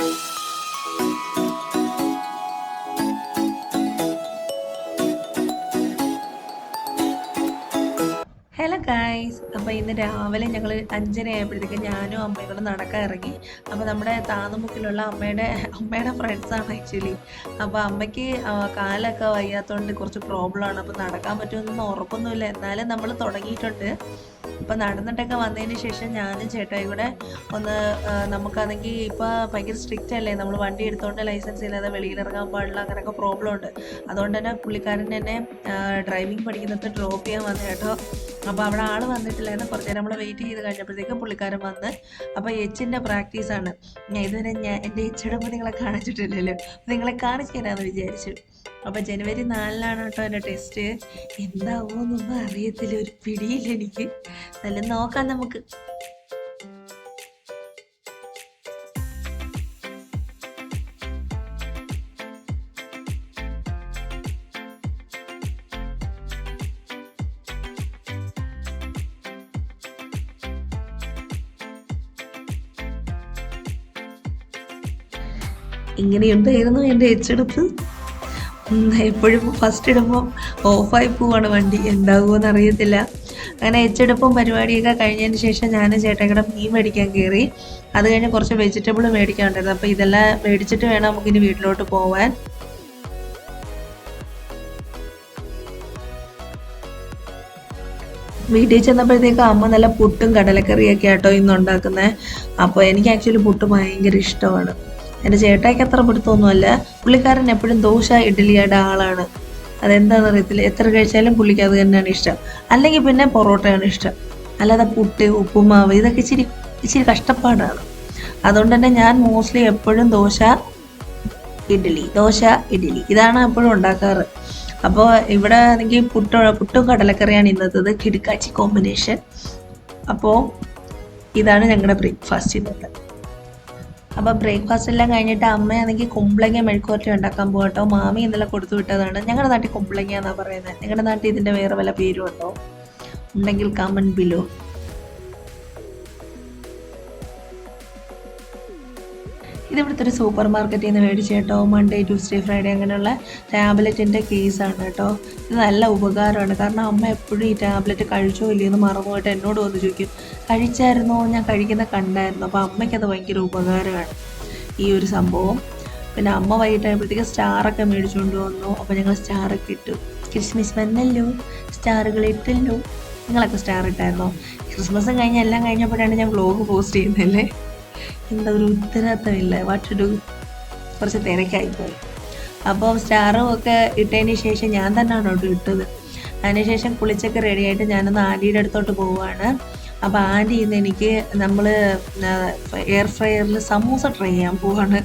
Hello guys, അപ്പോൾ ഇന്ന് രാവിലെ ഞങ്ങൾ 5:30 ആയപ്പോഴത്തേക്ക് ഞാനും അമ്മയും കൂടെ നടക്കാൻ ഇറങ്ങി. അപ്പോൾ നമ്മുടെ താന്നുമുക്കിലുള്ള അമ്മയുടെ ഫ്രണ്ട്സാണ് ആക്ച്വലി. അപ്പോൾ അമ്മയ്ക്ക് കാലൊക്കെ വയ്യാത്തതുകൊണ്ട് കുറച്ച് പ്രോബ്ലമാണ്. അപ്പോൾ നടക്കാൻ പറ്റുമെന്നൊന്നും ഉറപ്പൊന്നുമില്ല, എന്നാലും നമ്മൾ തുടങ്ങിയിട്ടുണ്ട്. അപ്പോൾ നടന്നിട്ടൊക്കെ വന്നതിന് ശേഷം ഞാനും ചേട്ടായി കൂടെ ഒന്ന് നമുക്കാണെങ്കിൽ ഇപ്പോൾ ഭയങ്കര സ്ട്രിക്റ്റ് അല്ലേ, നമ്മൾ വണ്ടി എടുത്തുകൊണ്ട് ലൈസൻസ് ഇല്ലാതെ വെളിയിലിറങ്ങാൻ പാടില്ല, അങ്ങനെയൊക്കെ പ്രോബ്ലം ഉണ്ട്. അതുകൊണ്ട് തന്നെ പുള്ളിക്കാരൻ എന്നെ ഡ്രൈവിംഗ് പഠിക്കുന്നത് ഡ്രോപ്പ് ചെയ്യാൻ വന്നു കേട്ടോ. അപ്പോൾ അവിടെ ആൾ വന്നിട്ടില്ലായിരുന്നു. കുറച്ച് നേരം നമ്മൾ വെയിറ്റ് ചെയ്ത് കഴിഞ്ഞപ്പോഴത്തേക്കും പുള്ളിക്കാരൻ വന്ന്. അപ്പോൾ എച്ചിൻ്റെ പ്രാക്ടീസാണ്. ഇതുവരെ എൻ്റെ എച്ചിടുമ്പോൾ നിങ്ങളെ കാണിച്ചിട്ടില്ലല്ലോ, നിങ്ങളെ കാണിച്ചു തരാമെന്ന് വിചാരിച്ചു. അപ്പോൾ ജനുവരി 4-നാണ് കേട്ടോ എൻ്റെ ടെസ്റ്റ്. എന്താവുമെന്നൊന്നും അറിയത്തില്ല, ഒരു പിടിയില്ല എനിക്ക്. നല്ല നോക്കാം നമുക്ക്. ഇങ്ങനെയുണ്ടായിരുന്നു എൻ്റെ എച്ചെടുപ്പ്. എപ്പോഴും ഫസ്റ്റ് ഇടുമ്പം ഓഫായി പോവാണ് വണ്ടി, എന്താകുമെന്ന് അറിയത്തില്ല. അങ്ങനെ എച്ചെടുപ്പും പരിപാടിയൊക്കെ കഴിഞ്ഞതിന് ശേഷം ഞാൻ ചേട്ടയുടെ മീൻ മേടിക്കാൻ കയറി. അത് കഴിഞ്ഞ് കുറച്ച് വെജിറ്റബിൾ മേടിക്കാനുണ്ടായിരുന്നു. അപ്പോൾ ഇതെല്ലാം മേടിച്ചിട്ട് വേണം നമുക്കിനി വീട്ടിലോട്ട് പോവാൻ. വീട്ടിൽ ചെന്നപ്പോഴത്തേക്ക് അമ്മ നല്ല പുട്ടും കടലക്കറിയൊക്കെ ആട്ടോ ഇന്ന് ഉണ്ടാക്കുന്നത്. അപ്പോൾ എനിക്ക് ആക്ച്വലി പുട്ട് ഭയങ്കര ഇഷ്ടമാണ്. എൻ്റെ ചേട്ടായിക്ക് അത്ര പിടുത്തമൊന്നുമല്ല. പുള്ളിക്കാരൻ എപ്പോഴും ദോശ ഇഡ്ഡലിയുടെ ആളാണ്. അതെന്താണെന്ന് അറിയത്തില്ല, എത്ര കഴിച്ചാലും പുള്ളിക്ക് അത് തന്നെയാണ് ഇഷ്ടം. അല്ലെങ്കിൽ പിന്നെ പൊറോട്ടയാണ് ഇഷ്ടം. അല്ലാതെ പുട്ട്, ഉപ്പുമാവ് ഇതൊക്കെ ഇച്ചിരി കഷ്ടപ്പാടാണ്. അതുകൊണ്ട് തന്നെ ഞാൻ മോസ്റ്റ്ലി എപ്പോഴും ദോശ ഇഡ്ഡലി ഇതാണ് എപ്പോഴും ഉണ്ടാക്കാറ്. അപ്പോൾ ഇവിടെ ആണെങ്കിൽ പുട്ടും കടലക്കറിയാണ് ഇന്നത്തത്, കിടുക്കാച്ചി കോമ്പിനേഷൻ. അപ്പോൾ ഇതാണ് ഞങ്ങളുടെ ബ്രേക്ക്ഫാസ്റ്റ് ഇന്നത്തെ. അപ്പോൾ ബ്രേക്ക്ഫാസ്റ്റ് എല്ലാം കഴിഞ്ഞിട്ട് അമ്മയാണെങ്കിൽ കുമ്പളങ്ങ മെഴുക്കുവരട്ടി ഉണ്ടാക്കാൻ പോകട്ടോ. മാമി ഇന്നലെ കൊടുത്തു വിട്ടതാണ്. ഞങ്ങളുടെ നാട്ടിൽ കുമ്പളങ്ങ എന്നാണ് പറയുന്നത്. നിങ്ങളുടെ നാട്ടിൽ ഇതിൻ്റെ വേറെ വല്ല പേരും ഉണ്ടോ? ഉണ്ടെങ്കിൽ കമൻറ്റ് ബിലോ. ഇതിവിടുത്തെ ഒരു സൂപ്പർ മാർക്കറ്റിൽ നിന്ന് മേടിച്ച് കേട്ടോ. മൺഡേ, ട്യൂസ്ഡേ, ഫ്രൈഡേ അങ്ങനെയുള്ള ടാബ്ലറ്റിൻ്റെ കേസാണ് കേട്ടോ. ഇത് നല്ല ഉപകാരമാണ്. കാരണം അമ്മ എപ്പോഴും ഈ ടാബ്ലറ്റ് കഴിച്ചോ ഇല്ലയെന്ന് മറന്നുപോയിട്ട് എന്നോട് വന്ന് ചോദിക്കും, കഴിച്ചായിരുന്നോ, ഞാൻ കഴിക്കുന്ന കണ്ടായിരുന്നു. അപ്പോൾ അമ്മയ്ക്കത് ഭയങ്കര ഉപകാരമാണ് ഈ ഒരു സംഭവം. പിന്നെ അമ്മ വൈകിട്ടായപ്പോഴത്തേക്ക് സ്റ്റാറൊക്കെ മേടിച്ചുകൊണ്ട് വന്നു. അപ്പോൾ ഞങ്ങൾ സ്റ്റാറൊക്കെ ഇട്ടു. ക്രിസ്മസ് വന്നല്ലോ, സ്റ്റാറുകൾ ഇട്ടല്ലോ. നിങ്ങളൊക്കെ സ്റ്റാർ ഇട്ടായിരുന്നോ? ക്രിസ്മസും കഴിഞ്ഞ് എല്ലാം കഴിഞ്ഞപ്പോഴാണ് ഞാൻ വ്ലോഗ് പോസ്റ്റ് ചെയ്യുന്നതല്ലേ. എന്താ ഒരു ഉത്തരവാദിത്തമില്ല, വാട്ട് ടു ഡു, കുറച്ച് തിരക്കായിപ്പോയി. അപ്പോൾ സ്റ്റാറും ഒക്കെ ഇട്ടതിന് ശേഷം ഞാൻ തന്നെയാണ് കേട്ടോ ഇട്ടത്. അതിനുശേഷം കുളിച്ചൊക്കെ റെഡിയായിട്ട് ഞാനൊന്ന് ആൻറ്റിയുടെ അടുത്തോട്ട് പോവുകയാണ്. അപ്പോൾ ആൻറ്റി ഇന്ന് എനിക്ക് നമ്മൾ എയർ ഫ്രയറിൽ സമൂസ ട്രൈ ചെയ്യാൻ പോവാണ്.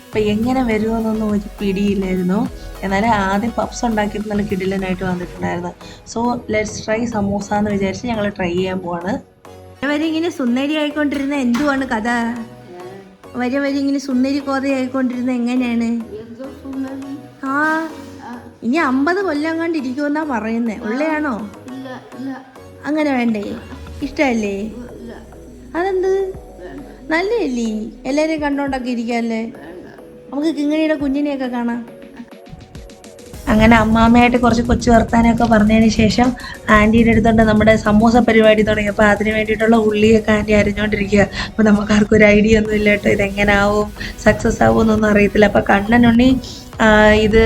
അപ്പോൾ എങ്ങനെ വരുമെന്നൊന്നും ഒരു പിടിയില്ലായിരുന്നു. എന്നാലും ആദ്യം പപ്സ് ഉണ്ടാക്കിയിട്ട് നല്ല കിടിലനായിട്ട് വന്നിട്ടുണ്ടായിരുന്നു. സോ ലെറ്റ്സ് ട്രൈ സമൂസ എന്ന് വിചാരിച്ച് ഞങ്ങൾ ട്രൈ ചെയ്യാൻ പോവാണ്. വരെ ഇങ്ങനെ സുന്ദരി ആയിക്കൊണ്ടിരുന്ന എന്തുവാണ് കഥ? വരെ ഇങ്ങനെ സുന്ദരി കോതയായിക്കൊണ്ടിരുന്ന എങ്ങനെയാണ്? ആ ഇനി 50 കൊല്ലം കണ്ടിരിക്കുമെന്നാ പറയുന്നേ. ഉള്ളയാണോ? അങ്ങനെ വേണ്ടേ? ഇഷ്ടല്ലേ? അതെന്ത് നല്ലല്ലേ? എല്ലാരെയും കണ്ടോണ്ടൊക്കെ ഇരിക്കല്ലേ? നമുക്ക് കിങ്ങിണിയുടെ കുഞ്ഞിനെയൊക്കെ കാണാം. അങ്ങനെ അമ്മാമ്മയായിട്ട് കുറച്ച് കൊച്ചു വർത്താനമൊക്കെ പറഞ്ഞതിന് ശേഷം ആൻറ്റീൻ്റെ അടുത്തുണ്ട് നമ്മുടെ സമൂസ പരിപാടി തുടങ്ങി. അപ്പോൾ അതിന് വേണ്ടിയിട്ടുള്ള ഉള്ളിയൊക്കെ ആൻറ്റി അരിഞ്ഞുകൊണ്ടിരിക്കുക. അപ്പോൾ നമുക്കാർക്കും ഒരു ഐഡിയ ഒന്നും ഇല്ല കേട്ടോ, ഇതെങ്ങനാവും, സക്സസ് ആവും എന്നൊന്നും അറിയത്തില്ല. അപ്പോൾ കണ്ണനുണ്ണി ഇത്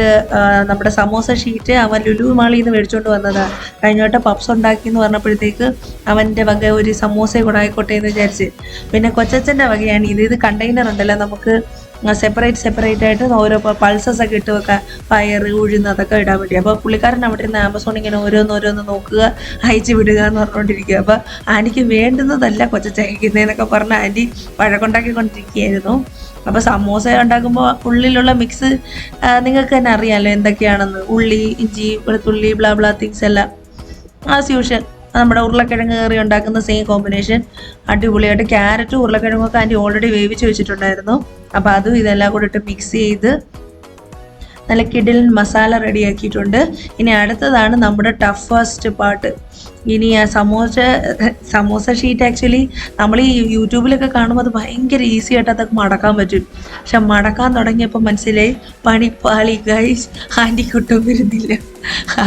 നമ്മുടെ സമൂസ ഷീറ്റ് അവൻ ലുലു മാളിൽ നിന്ന് മേടിച്ചുകൊണ്ട് വന്നതാണ്. കഴിഞ്ഞോട്ട് പപ്സ് ഉണ്ടാക്കി എന്ന് പറഞ്ഞപ്പോഴത്തേക്ക് അവൻ്റെ വക ഒരു സമൂസ കൂടെ ആയിക്കോട്ടെ എന്ന് വിചാരിച്ച്. പിന്നെ കൊച്ചച്ഛൻ്റെ വകയാണ് ഇത് കണ്ടെയ്നർ ഉണ്ടല്ലോ, നമുക്ക് സെപ്പറേറ്റ് ആയിട്ട് ഓരോ പൾസസ് ഒക്കെ ഇട്ട് വെക്കാം, പയർ, ഉഴുന്ന് അതൊക്കെ ഇടാൻ വേണ്ടി. അപ്പോൾ പുള്ളിക്കാരൻ അവിടെ ഇരുന്ന് ആമസോൺ ഇങ്ങനെ ഓരോന്ന് നോക്കുക, അയച്ചു വിടുക എന്ന് പറഞ്ഞുകൊണ്ടിരിക്കുക. അപ്പോൾ ആൻറ്റിക്ക് വേണ്ടുന്നതല്ല കൊച്ചച്ചയക്കുന്നതെന്നൊക്കെ പറഞ്ഞ് ആൻറ്റി വഴക്കുണ്ടാക്കിക്കൊണ്ടിരിക്കുകയായിരുന്നു. അപ്പോൾ സമൂസ ഉണ്ടാക്കുമ്പോൾ ഉള്ളിലുള്ള മിക്സ് നിങ്ങൾക്ക് തന്നെ അറിയാമല്ലോ എന്തൊക്കെയാണെന്ന്. ഉള്ളി, ഇഞ്ചി, വെളുത്തുള്ളി, ബ്ലാ തിങ്സ് എല്ലാം ആസ് യൂഷ്വൽ നമ്മുടെ ഉരുളക്കിഴങ്ങ് കറി ഉണ്ടാക്കുന്ന സെയിം കോമ്പിനേഷൻ. അടിപൊളിയായിട്ട് ക്യാരറ്റും ഉരുളക്കിഴങ്ങൊക്കെ ആൻറ്റി ഓൾറെഡി വേവിച്ച് വെച്ചിട്ടുണ്ടായിരുന്നു. അപ്പോൾ അതും ഇതെല്ലാം കൂടെ ഇട്ട് മിക്സ് ചെയ്ത് നല്ല കിടിലൻ മസാല റെഡിയാക്കിയിട്ടുണ്ട്. ഇനി അടുത്തതാണ് നമ്മുടെ ടഫസ്റ്റ് പാർട്ട്. ഇനി ആ സമോസ ഷീറ്റ് ആക്ച്വലി നമ്മൾ ഈ യൂട്യൂബിലൊക്കെ കാണുമ്പോൾ അത് ഭയങ്കര ഈസി ആയിട്ട് അതൊക്കെ മടക്കാൻ പറ്റും. പക്ഷെ മടക്കാൻ തുടങ്ങിയപ്പോൾ മനസ്സിലായി പണിപ്പാളി ഗൈസ്, ആൻറ്റിക്കൊട്ടും വരുന്നില്ല.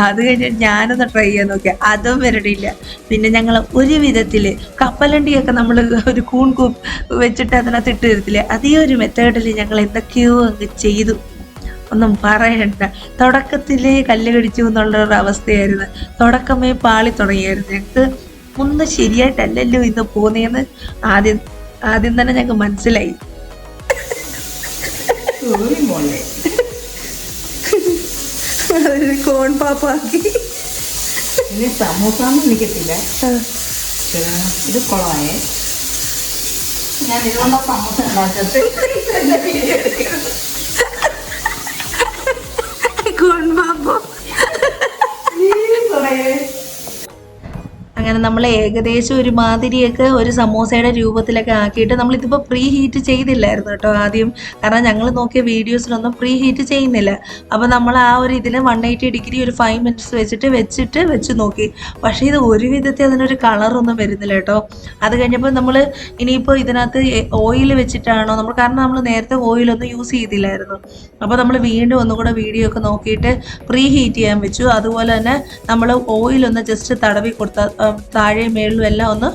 അത് കഴിഞ്ഞ് ഞാനൊന്ന് ട്രൈ ചെയ്യാൻ നോക്കിയാൽ അതും വരണില്ല. പിന്നെ ഞങ്ങൾ ഒരു വിധത്തിൽ കപ്പലണ്ടിയൊക്കെ നമ്മൾ ഒരു കൂൺ വെച്ചിട്ട് അതിനകത്ത് ഇട്ട് തരത്തില്ലേ, അതേ ഒരു മെത്തേഡിൽ ഞങ്ങൾ എന്തൊക്കെയോ അങ്ങ് ചെയ്തു. ഒന്നും പറയണ്ട, തുടക്കത്തിലേ കല്ല് കടിച്ചു എന്നുള്ളൊരു അവസ്ഥയായിരുന്നു. തുടക്കമേ പാളി തുടങ്ങിയായിരുന്നു. ഞങ്ങൾക്ക് ഒന്നും ശരിയായിട്ടല്ലല്ലോ ഇന്ന് പോകുന്നതെന്ന് ആദ്യം തന്നെ ഞങ്ങൾക്ക് മനസ്സിലായി. കോൺ പാപ്പാക്കി സമൂസ നിൽക്കത്തില്ല, ഇത് കുളമായേ. ഞാൻ ഇതുകൊണ്ടാ സമൂസ ഉണ്ടാക്കത്ത്. അങ്ങനെ നമ്മൾ ഏകദേശം ഒരു മാതിരിയൊക്കെ ഒരു സമോസയുടെ രൂപത്തിലൊക്കെ ആക്കിയിട്ട് നമ്മളിതിപ്പോൾ പ്രീ ഹീറ്റ് ചെയ്തില്ലായിരുന്നു കേട്ടോ ആദ്യം. കാരണം ഞങ്ങൾ നോക്കിയ വീഡിയോസിലൊന്നും പ്രീ ഹീറ്റ് ചെയ്യുന്നില്ല. അപ്പോൾ നമ്മൾ ആ ഒരു ഇതിൽ 180 ഡിഗ്രി ഒരു 5 മിനിറ്റ്സ് വെച്ച് നോക്കി. പക്ഷേ ഇത് ഒരു വിധത്തിൽ അതിനൊരു കളറൊന്നും വരുന്നില്ല കേട്ടോ. അത് കഴിഞ്ഞപ്പോൾ നമ്മൾ ഇനിയിപ്പോൾ ഇതിനകത്ത് ഓയിൽ വെച്ചിട്ടാണോ കാരണം നമ്മൾ നേരത്തെ ഓയിലൊന്നും യൂസ് ചെയ്തില്ലായിരുന്നു. അപ്പോൾ നമ്മൾ വീണ്ടും ഒന്നുകൂടെ വീഡിയോ ഒക്കെ നോക്കിയിട്ട് പ്രീ ഹീറ്റ് ചെയ്യാൻ വെച്ചു. അതുപോലെ തന്നെ നമ്മൾ ഓയിലൊന്ന് ജസ്റ്റ് തടവി കൊടുത്താൽ താഴെ മേളിലും എല്ലാം ഒന്ന്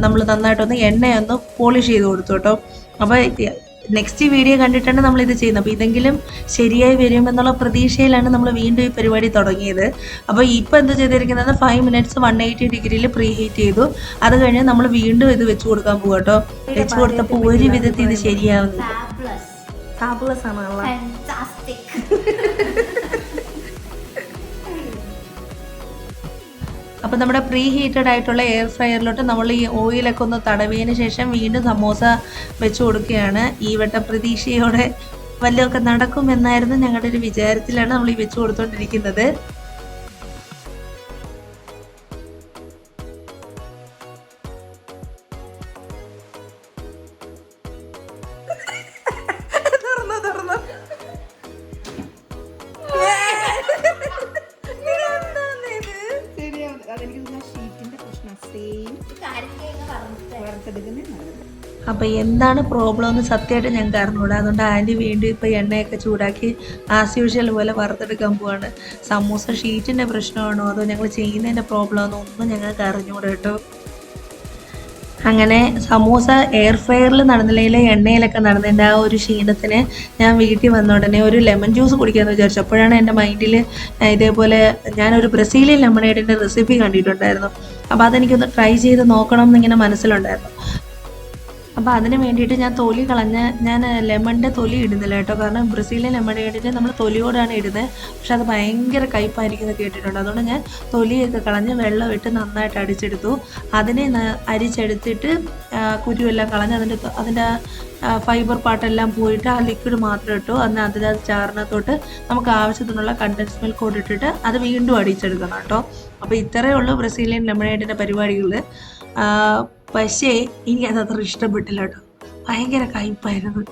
നമ്മൾ നന്നായിട്ടൊന്ന് എണ്ണയൊന്ന് പോളിഷ് ചെയ്ത് കൊടുത്തു കേട്ടോ. അപ്പോൾ നെക്സ്റ്റ് വീഡിയോ കണ്ടിട്ടാണ് നമ്മളിത് ചെയ്യുന്നത്. അപ്പോൾ ഇതെങ്കിലും ശരിയായി വരുമെന്നുള്ള പ്രതീക്ഷയിലാണ് നമ്മൾ വീണ്ടും ഈ പരിപാടി തുടങ്ങിയത്. അപ്പോൾ ഇപ്പോൾ എന്താ ചെയ്തിരിക്കുന്നത്, 5 മിനിറ്റ്സ് 180 ഡിഗ്രിയിൽ പ്രീ ഹീറ്റ് ചെയ്തു. അത് കഴിഞ്ഞ് നമ്മൾ വീണ്ടും ഇത് വെച്ച് കൊടുക്കാൻ പോകും കേട്ടോ. വെച്ച് കൊടുത്തപ്പോൾ ഒരു വിധത്തിൽ ഇത് ശരിയാവുന്നില്ല. അപ്പോൾ നമ്മുടെ പ്രീ ഹീറ്റഡ് ആയിട്ടുള്ള എയർ ഫ്രയറിലോട്ട് നമ്മൾ ഈ ഓയിലൊക്കെ ഒന്ന് തടവിയതിന് ശേഷം വീണ്ടും സമോസ വെച്ച് കൊടുക്കുകയാണ്. ഈ വട്ട പ്രതീക്ഷയോടെ വല്ലതൊക്കെ നടക്കുമെന്നായിരുന്നു ഞങ്ങളുടെ ഒരു വിചാരത്തിലാണ് നമ്മൾ ഈ വെച്ച് കൊടുത്തുകൊണ്ടിരിക്കുന്നത്. അപ്പോൾ എന്താണ് പ്രോബ്ലം എന്ന് സത്യമായിട്ട് ഞങ്ങൾക്ക് അറിഞ്ഞൂടാ. അതുകൊണ്ട് ആൻറ്റി വീണ്ടും ഇപ്പോൾ എണ്ണയൊക്കെ ചൂടാക്കി ആസ് യൂഷ്വൽ പോലെ വറുത്തെടുക്കാൻ പോവാണ്. സമൂസ ഷീറ്റിൻ്റെ പ്രശ്നമാണോ അതോ ഞങ്ങൾ ചെയ്യുന്നതിൻ്റെ പ്രോബ്ലം ആണോ ഒന്നും ഞങ്ങൾക്ക് അറിഞ്ഞൂടാ കേട്ടോ. അങ്ങനെ സമൂസ എയർ ഫ്രയറിൽ നടന്നില്ലെങ്കിൽ എണ്ണയിലൊക്കെ നടന്നതിൻ്റെ ആ ഒരു ക്ഷീണത്തിന് ഞാൻ വീട്ടിൽ വന്ന ഉടനെ ഒരു ലെമൺ ജ്യൂസ് കുടിക്കാമെന്ന് വിചാരിച്ചു. അപ്പോഴാണ് എൻ്റെ മൈൻഡിൽ ഇതേപോലെ ഞാനൊരു ബ്രസീലിയൻ ലെമണേഡിൻ്റെ റെസിപ്പി കണ്ടിട്ടുണ്ടായിരുന്നു. അപ്പോൾ അതെനിക്കൊന്ന് ട്രൈ ചെയ്ത് നോക്കണം എന്നിങ്ങനെ മനസ്സിലുണ്ടായിരുന്നു. അപ്പോൾ അതിന് വേണ്ടിയിട്ട് ഞാൻ ലെമണിൻ്റെ തൊലി ഇടുന്നില്ല കേട്ടോ. കാരണം ബ്രസീലിയൻ ലെമണേഡിന് നമ്മൾ തൊലിയോടാണ് ഇടുന്നത്. പക്ഷെ അത് ഭയങ്കര കയ്പ്പായിരിക്കുന്നത് കേട്ടിട്ടുണ്ട്. അതുകൊണ്ട് ഞാൻ തൊലിയൊക്കെ കളഞ്ഞ് വെള്ളം ഇട്ട് നന്നായിട്ട് അടിച്ചെടുത്തു. അതിനെ അരിച്ചെടുത്തിട്ട് കുരുവെല്ലാം കളഞ്ഞ് അതിൻ്റെ ഫൈബർ പാർട്ടെല്ലാം പോയിട്ട് ആ ലിക്വിഡ് മാത്രം ഇട്ടു. അതിൻ്റെ ചാറിനകത്തോട്ട് നമുക്ക് ആവശ്യത്തിനുള്ള കണ്ടൻസ് മിൽക്ക് ഇട്ടിട്ട് അത് വീണ്ടും അടിച്ചെടുക്കണം കേട്ടോ. അപ്പോൾ ഇത്രയേ ഉള്ളൂ ബ്രസീലിയൻ ലെമണേഡിൻ്റെ പരിപാടികൾ. പക്ഷേ എനിക്കതത്ര ഇഷ്ടപ്പെട്ടില്ല കേട്ടോ. ഭയങ്കര കയ്പ്പായിരുന്നു,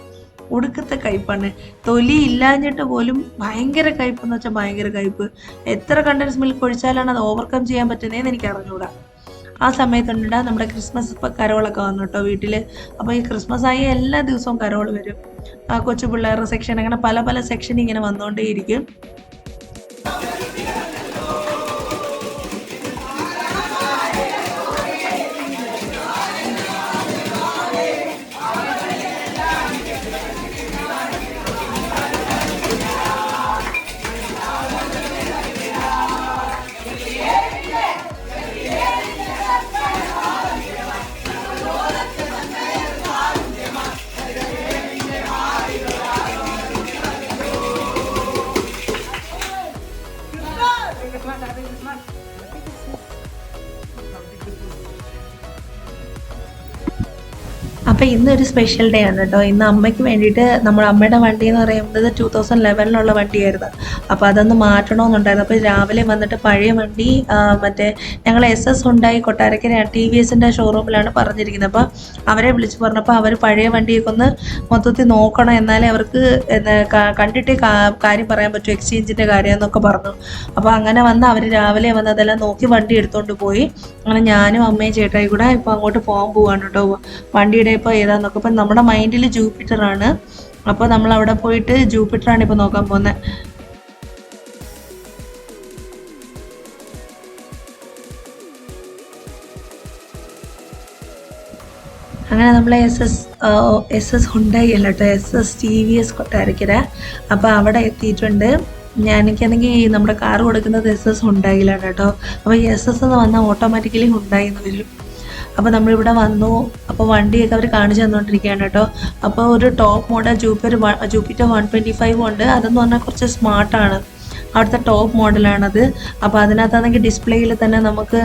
ഒടുക്കത്തെ കയ്പ്പാണ്. തൊലി ഇല്ലാഞ്ഞിട്ട് പോലും ഭയങ്കര കയ്പ്പെന്ന് വെച്ചാൽ ഭയങ്കര കയ്പ്പ്. എത്ര കണ്ടൻസ് മിൽക്ക് ഒഴിച്ചാലാണ് അത് ഓവർകം ചെയ്യാൻ പറ്റുന്നതെന്ന് എനിക്ക് അറിഞ്ഞുകൂടാ. ആ സമയത്തുണ്ട് നമ്മുടെ ക്രിസ്മസ് കരോളൊക്കെ വന്നു കേട്ടോ വീട്ടിൽ. അപ്പോൾ ഈ ക്രിസ്മസ് ആയി എല്ലാ ദിവസവും കരോൾ വരും. കൊച്ചു പിള്ളേരുടെ സെക്ഷൻ, അങ്ങനെ പല പല സെക്ഷൻ ഇങ്ങനെ വന്നുകൊണ്ടേയിരിക്കും. അപ്പോൾ ഇന്നൊരു സ്പെഷ്യൽ ഡേ ആണ് കേട്ടോ. ഇന്ന് അമ്മയ്ക്ക് വേണ്ടിയിട്ട് നമ്മുടെ അമ്മയുടെ വണ്ടി എന്ന് പറയുന്നത് 2011 വണ്ടിയായിരുന്നു. അപ്പോൾ അതൊന്ന് മാറ്റണമെന്നുണ്ടായിരുന്നു. അപ്പോൾ രാവിലെ വന്നിട്ട് പഴയ വണ്ടി മറ്റേ ഞങ്ങൾ SS ഉണ്ടായി കൊട്ടാരക്കര TVSൻ്റെ ഷോറൂമിലാണ് പറഞ്ഞിരിക്കുന്നത്. അപ്പോൾ അവരെ വിളിച്ച് പറഞ്ഞപ്പോൾ അവർ പഴയ വണ്ടിയൊക്കെ ഒന്ന് മൊത്തത്തിൽ നോക്കണം, എന്നാലേ അവർക്ക് കണ്ടിട്ടേ കാര്യം പറയാൻ പറ്റും, എക്സ്ചേഞ്ചിൻ്റെ കാര്യം എന്നൊക്കെ പറഞ്ഞു. അപ്പോൾ അങ്ങനെ വന്ന് അവർ രാവിലെ വന്ന് അതെല്ലാം നോക്കി വണ്ടി എടുത്തുകൊണ്ട് പോയി. അങ്ങനെ ഞാനും അമ്മയും ചേട്ടായി കൂടെ ഇപ്പോൾ അങ്ങോട്ട് പോകാൻ പോവാണ് കേട്ടോ. വണ്ടിയുടെ ഇപ്പോൾ ഏതാന്നൊക്കെ ഇപ്പം നമ്മുടെ മൈൻഡിൽ ജൂപ്പിറ്ററാണ്. അപ്പോൾ നമ്മൾ അവിടെ പോയിട്ട് ജൂപ്പിറ്ററാണ് ഇപ്പോൾ നോക്കാൻ പോകുന്നത്. അങ്ങനെ നമ്മൾ SS ഹുണ്ടായി അല്ല കേട്ടോ, SS TVS കൊട്ടാരക്കര. അപ്പോൾ അവിടെ എത്തിയിട്ടുണ്ട്. എനിക്കാണെങ്കിൽ നമ്മുടെ കാർ കൊടുക്കുന്നത് SS ഹുണ്ടായിലാണ് കേട്ടോ. അപ്പോൾ SS എന്ന് വന്നാൽ ഓട്ടോമാറ്റിക്കലി ഹുണ്ടായി എന്ന് വരും. അപ്പോൾ നമ്മളിവിടെ വന്നു. അപ്പോൾ വണ്ടിയൊക്കെ അവർ കാണിച്ചു തന്നുകൊണ്ടിരിക്കുകയാണ് കേട്ടോ. അപ്പോൾ ഒരു ടോപ്പ് മോഡൽ ജൂപ്പിറ്റർ 125 ഉണ്ട്. അതെന്ന് പറഞ്ഞാൽ കുറച്ച് സ്മാർട്ടാണ്, അവിടുത്തെ ടോപ്പ് മോഡലാണത്. അപ്പോൾ അതിനകത്താണെങ്കിൽ ഡിസ്പ്ലേയിൽ തന്നെ നമുക്ക്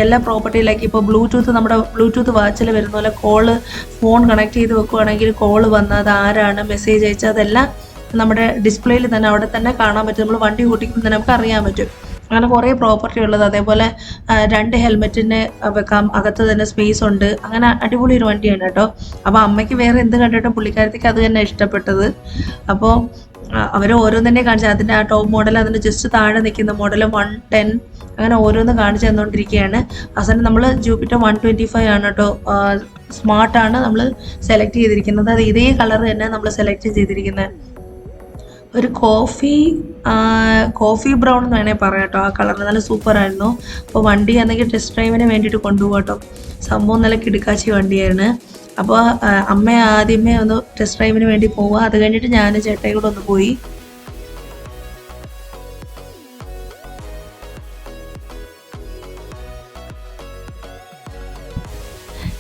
എല്ലാ പ്രോപ്പർട്ടിയിലേക്ക് ഇപ്പോൾ നമ്മുടെ ബ്ലൂടൂത്ത് വാച്ചിൽ വരുന്ന പോലെ ഫോൺ കണക്ട് ചെയ്ത് വെക്കുകയാണെങ്കിൽ കോള് വന്നാൽ അത് ആരാണ്, മെസ്സേജ് അയച്ചാൽ അതെല്ലാം നമ്മുടെ ഡിസ്പ്ലേയിൽ തന്നെ അവിടെ തന്നെ കാണാൻ പറ്റും. നമ്മൾ വണ്ടി ഓടിക്കുമ്പോൾ തന്നെ നമുക്ക് അറിയാൻ പറ്റും. അങ്ങനെ കുറേ പ്രോപ്പർട്ടി ഉള്ളത്. അതേപോലെ 2 ഹെൽമെറ്റിന് വെക്കാം, അകത്ത് തന്നെ സ്പേസ് ഉണ്ട്. അങ്ങനെ അടിപൊളി ഒരു വണ്ടിയാണ് കേട്ടോ. അപ്പോൾ അമ്മയ്ക്ക് വേറെ എന്ത് കണ്ടിട്ടും പുള്ളിക്കാരത്തേക്ക് അത് തന്നെ ഇഷ്ടപ്പെട്ടത്. അപ്പോൾ അവർ ഓരോന്നെ കാണിച്ചു. അതിൻ്റെ ആ ടോപ്പ് മോഡൽ, അതിന് ജസ്റ്റ് താഴെ നിൽക്കുന്ന മോഡൽ 110, അങ്ങനെ ഓരോന്ന് കാണിച്ചു തന്നുകൊണ്ടിരിക്കുകയാണ്. അവസാനം നമ്മൾ ജൂപ്പിറ്റർ 125 ആണ് കേട്ടോ, സ്മാർട്ടാണ് നമ്മൾ സെലക്ട് ചെയ്തിരിക്കുന്നത്. അത് ഇതേ കളർ തന്നെ നമ്മൾ സെലക്ട് ചെയ്തിരിക്കുന്നത്. ഒരു കോഫി ബ്രൗൺ എന്ന് വേണേൽ പറയാം കേട്ടോ. ആ കളർ നല്ല സൂപ്പറായിരുന്നു. അപ്പോൾ വണ്ടി ആണെങ്കിൽ ടെസ്റ്റ് ഡ്രൈവിന് വേണ്ടിയിട്ട് കൊണ്ടുപോകാം കേട്ടോ. സംഭവം നല്ല കിടുക്കാച്ചി വണ്ടിയാണ്. അപ്പോൾ അമ്മ ആദ്യമേ ഒന്ന് ടെസ്റ്റ് ഡ്രൈവിന് വേണ്ടി പോവുക. അത് കഴിഞ്ഞിട്ട് ഞാൻ ചേട്ടായി കൂടെ ഒന്ന് പോയി.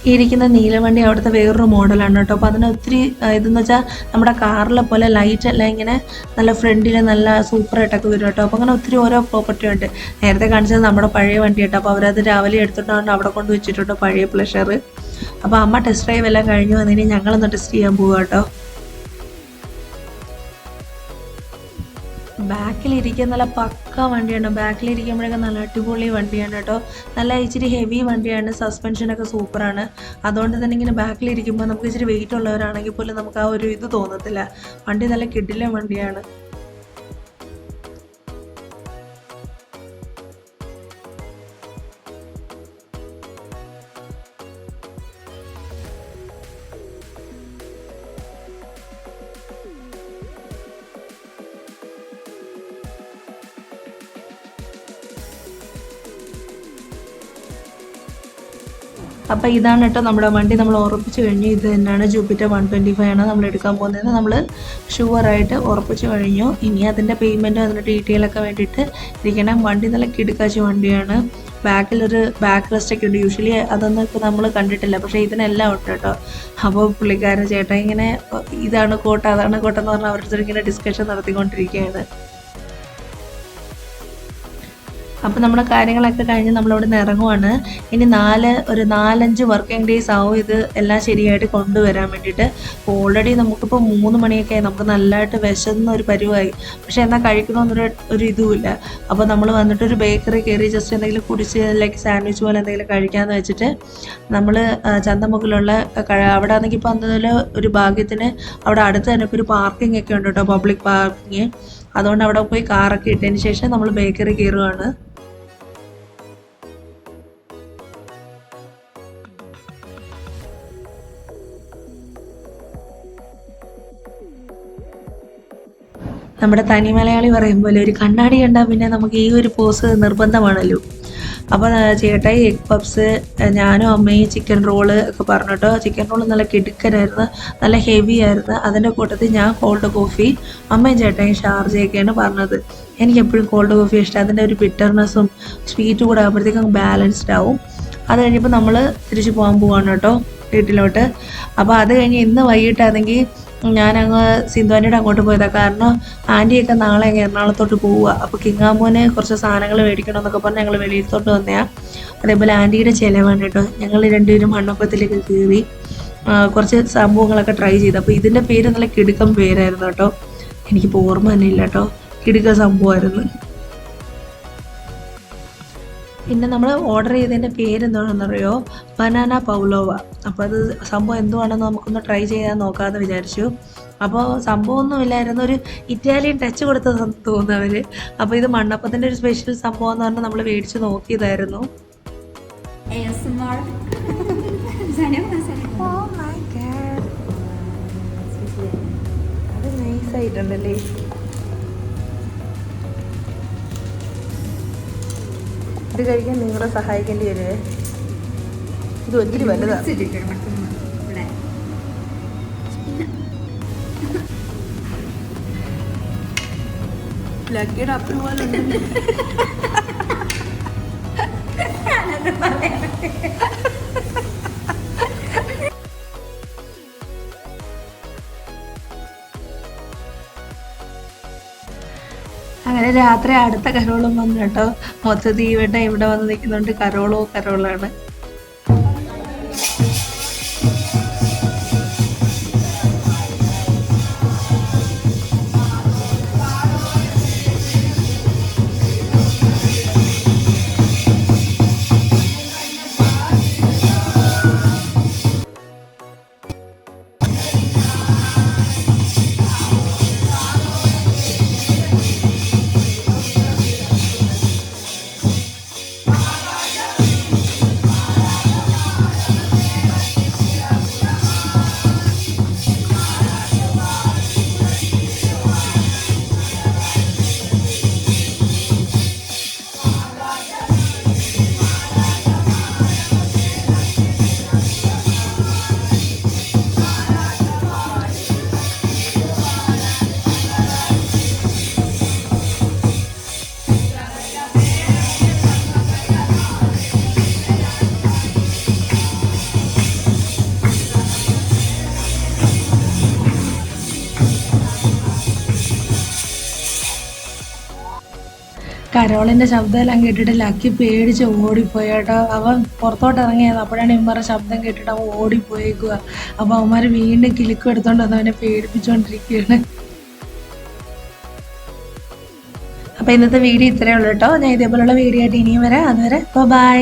ഈ ഇരിക്കുന്ന നീലവണ്ടി അവിടുത്തെ വേറൊരു മോഡലാണ് കേട്ടോ. അപ്പോൾ അതിന് ഒത്തിരി ഇതെന്ന് വെച്ചാൽ നമ്മുടെ കാറിലെ പോലെ ലൈറ്റ് എല്ലാം ഇങ്ങനെ നല്ല ഫ്രണ്ടിൽ നല്ല സൂപ്പറായിട്ടൊക്കെ വരും കേട്ടോ. അപ്പോൾ അങ്ങനെ ഒത്തിരി ഓരോ പ്രോപ്പർട്ടി ഉണ്ട്. നേരത്തെ കാണിച്ചത് നമ്മുടെ പഴയ വണ്ടി കേട്ടോ. അപ്പോൾ അവരത് രാവിലെ എടുത്തിട്ടാണ് അവിടെ കൊണ്ട് വെച്ചിട്ടുണ്ട്, പഴയ പ്ലഷർ. അപ്പോൾ അമ്മ ടെസ്റ്റ് ഡ്രൈവ് എല്ലാം കഴിഞ്ഞു വന്നതിന് ഞങ്ങളൊന്ന് ടെസ്റ്റ് ചെയ്യാൻ പോവുക കേട്ടോ. ബാക്കിലിരിക്കാൻ നല്ല പക്ക വണ്ടിയാണ്. ബാക്കിലിരിക്കുമ്പോഴൊക്കെ നല്ല അടിപൊളി വണ്ടിയാണ് കേട്ടോ. നല്ല ഇച്ചിരി ഹെവി വണ്ടിയാണ്, സസ്പെൻഷനൊക്കെ സൂപ്പറാണ്. അതുകൊണ്ട് തന്നെ ഇങ്ങനെ ബാക്കിലിരിക്കുമ്പോൾ നമുക്ക് ഇച്ചിരി വെയിറ്റ് ഉള്ളവരാണെങ്കിൽ പോലും നമുക്ക് ആ ഒരു ഇത് തോന്നത്തില്ല. വണ്ടി നല്ല കിടിലൻ വണ്ടിയാണ്. അപ്പോൾ ഇതാണ് കേട്ടോ നമ്മുടെ വണ്ടി. നമ്മൾ ഉറപ്പിച്ച് കഴിഞ്ഞു. ഇത് തന്നെയാണ് ജൂപ്പിറ്റർ 125 ആണ് നമ്മൾ എടുക്കാൻ പോകുന്നത്. നമ്മൾ ഷുവറായിട്ട് ഉറപ്പിച്ച് കഴിഞ്ഞു. ഇനി അതിൻ്റെ പേയ്മെൻറ്റും അതിൻ്റെ ഡീറ്റെയിലൊക്കെ വേണ്ടിയിട്ട് ഇരിക്കണം. വണ്ടി നല്ല കിടുക്കാച്ചി വണ്ടിയാണ്. ബാക്കിലൊരു ബാക്ക് റെസ്റ്റൊക്കെ ഉണ്ട്. യൂഷ്വലി അതൊന്നും ഇപ്പോൾ നമ്മൾ കണ്ടിട്ടില്ല, പക്ഷേ ഇതിനെല്ലാം ഉണ്ട് കേട്ടോ. അപ്പോൾ പുള്ളിക്കാരൻ ചേട്ടാ ഇങ്ങനെ ഇതാണ് കോട്ട അതാണ് കോട്ടെന്ന് പറഞ്ഞാൽ അവരുടെ ഇങ്ങനെ ഡിസ്കഷൻ നടത്തിക്കൊണ്ടിരിക്കുകയാണ്. അപ്പോൾ നമ്മുടെ കാര്യങ്ങളൊക്കെ കഴിഞ്ഞ് നമ്മളിവിടെ നിന്ന് ഇറങ്ങുവാണ്. ഇനി 4-5 വർക്കിംഗ് ഡേയ്സ് ആവും ഇത് എല്ലാം ശരിയായിട്ട് കൊണ്ടുവരാൻ വേണ്ടിയിട്ട്. ഓൾറെഡി നമുക്കിപ്പോൾ 3 മണിയൊക്കെ നമുക്ക് നല്ലതായിട്ട് വിശന്ന ഒരു പരുവായി. പക്ഷേ എന്നാൽ കഴിക്കണമെന്നൊരു ഇതുമില്ല. അപ്പോൾ നമ്മൾ വന്നിട്ടൊരു ബേക്കറി കയറി ജസ്റ്റ് എന്തെങ്കിലും കുടിച്ച് ലൈക്ക് സാൻഡ്വിച്ച് പോലെ എന്തെങ്കിലും കഴിക്കാമെന്ന് വെച്ചിട്ട് നമ്മൾ ചന്തമുക്കിലുള്ള അവിടെ ആണെങ്കിൽ ഇപ്പോൾ അന്നതിൽ ഒരു ഭാഗ്യത്തിന് അവിടെ അടുത്ത് തന്നെ ഇപ്പോൾ ഒരു പാർക്കിംഗ് ഒക്കെ ഉണ്ട് കേട്ടോ, പബ്ലിക് പാർക്കിങ്. അതുകൊണ്ട് അവിടെ പോയി കാറൊക്കെ ഇട്ടതിന് ശേഷം നമ്മൾ ബേക്കറി കയറുകയാണ്. നമ്മുടെ തനി മലയാളി പറയും പോലെ ഒരു കണ്ണാടി കണ്ടാൽ പിന്നെ നമുക്ക് ഈ ഒരു പോസ് നിർബന്ധമാണല്ലോ. അപ്പോൾ ചേട്ടായി എഗ് പപ്സ്, ഞാനും അമ്മയും ചിക്കൻ റോള് ഒക്കെ പറഞ്ഞു കേട്ടോ. ചിക്കൻ റോള് നല്ല കിടുക്കനായിരുന്നു, നല്ല ഹെവി ആയിരുന്നു. അതിൻ്റെ കൂട്ടത്തിൽ ഞാൻ കോൾഡ് കോഫി, അമ്മയും ചേട്ടായും ഷാർജയൊക്കെയാണ് പറഞ്ഞത്. എനിക്ക് എപ്പോഴും കോൾഡ് കോഫി ഇഷ്ടം. അതിൻ്റെ ഒരു ബിറ്റർനെസ്സും സ്വീറ്റും കൂടെ ആകുമ്പോഴത്തേക്കും ബാലൻസ്ഡ് ആവും. അത് കഴിഞ്ഞപ്പോൾ നമ്മൾ തിരിച്ച് പോകാൻ പോവാണ് കേട്ടോ വീട്ടിലോട്ട്. അപ്പോൾ അത് കഴിഞ്ഞ് ഇന്ന് വൈകിട്ടാണെങ്കിൽ ഞാനങ്ങ് സിന്ധുവാനിയുടെ അങ്ങോട്ട് പോയതാണ്. കാരണം ആൻറ്റിയൊക്കെ നാളെ അങ്ങ് എറണാകുളത്തോട്ട് പോവുക. അപ്പോൾ കിങ്ങാമോന് കുറച്ച് സാധനങ്ങൾ മേടിക്കണം എന്നൊക്കെ പറഞ്ഞ് ഞങ്ങൾ വെളിയിലോട്ട് വന്നതാണ്. അതേപോലെ ആൻറ്റിയുടെ ചിലവാണ് കേട്ടോ. ഞങ്ങൾ രണ്ടുപേരും മണ്ണപ്പത്തിലേക്ക് കയറി. കുറച്ച് സംഭവങ്ങളൊക്കെ ട്രൈ ചെയ്തു. അപ്പോൾ ഇതിൻ്റെ പേര് നല്ല കിടുക്കം പേരായിരുന്നു കേട്ടോ. എനിക്കിപ്പോൾ ഓർമ്മ തന്നെ ഇല്ല കേട്ടോ. കിടുക്ക സംഭവമായിരുന്നു. പിന്നെ നമ്മൾ ഓർഡർ ചെയ്തതിൻ്റെ പേരെന്താണെന്നറിയോ? ബനാന പൗലോവ. അപ്പോൾ അത് സംഭവം എന്തുവാണെന്ന് നമുക്കൊന്ന് ട്രൈ ചെയ്യാൻ നോക്കാമെന്ന് വിചാരിച്ചു. അപ്പോൾ സംഭവമൊന്നുമില്ലായിരുന്നു, ഒരു ഇറ്റാലിയൻ ടച്ച് കൊടുത്തതെന്ന് തോന്നുന്നവർ. അപ്പോൾ ഇത് മണ്ണപ്പത്തിൻ്റെ ഒരു സ്പെഷ്യൽ സംഭവം എന്ന് പറഞ്ഞാൽ നമ്മൾ മേടിച്ച് നോക്കിയതായിരുന്നു. അത് നൈസായിട്ടുണ്ടല്ലേ. ഇത് കഴിക്കാൻ നിങ്ങളെ സഹായിക്കേണ്ടി വരുവേ. ഇത് ഒത്തിരി വലുതാണ്. ലക്കിയുടെ അപ്രൂവൽ ഉണ്ട്. അങ്ങനെ രാത്രി അടുത്ത കരോളും വന്നു കേട്ടോ. മൊത്തത്തിൽ ഇവിടെ വന്ന് നിൽക്കുന്നുണ്ട്. കരോളാണ്. കരോളിൻ്റെ ശബ്ദമെല്ലാം കേട്ടിട്ട് ലക്കി പേടിച്ച് ഓടിപ്പോയി കേട്ടോ. അവൻ പുറത്തോട്ട് ഇറങ്ങിയത്. അപ്പോഴാണ് ഇമ്മരുടെ ശബ്ദം കേട്ടിട്ട് അവൻ ഓടിപ്പോയേക്കുക. അപ്പോൾ അവന്മാർ വീണ്ടും കിലുക്കം എടുത്തോണ്ട് വന്ന് അവനെ പേടിപ്പിച്ചുകൊണ്ടിരിക്കുകയാണ്. അപ്പോൾ ഇന്നത്തെ വീഡിയോ ഇത്രയേ ഉള്ളൂ കേട്ടോ. ഞാൻ ഇതേപോലുള്ള വീഡിയോ ആയിട്ട് ഇനിയും വരാം. അതുവരെ ബൈ.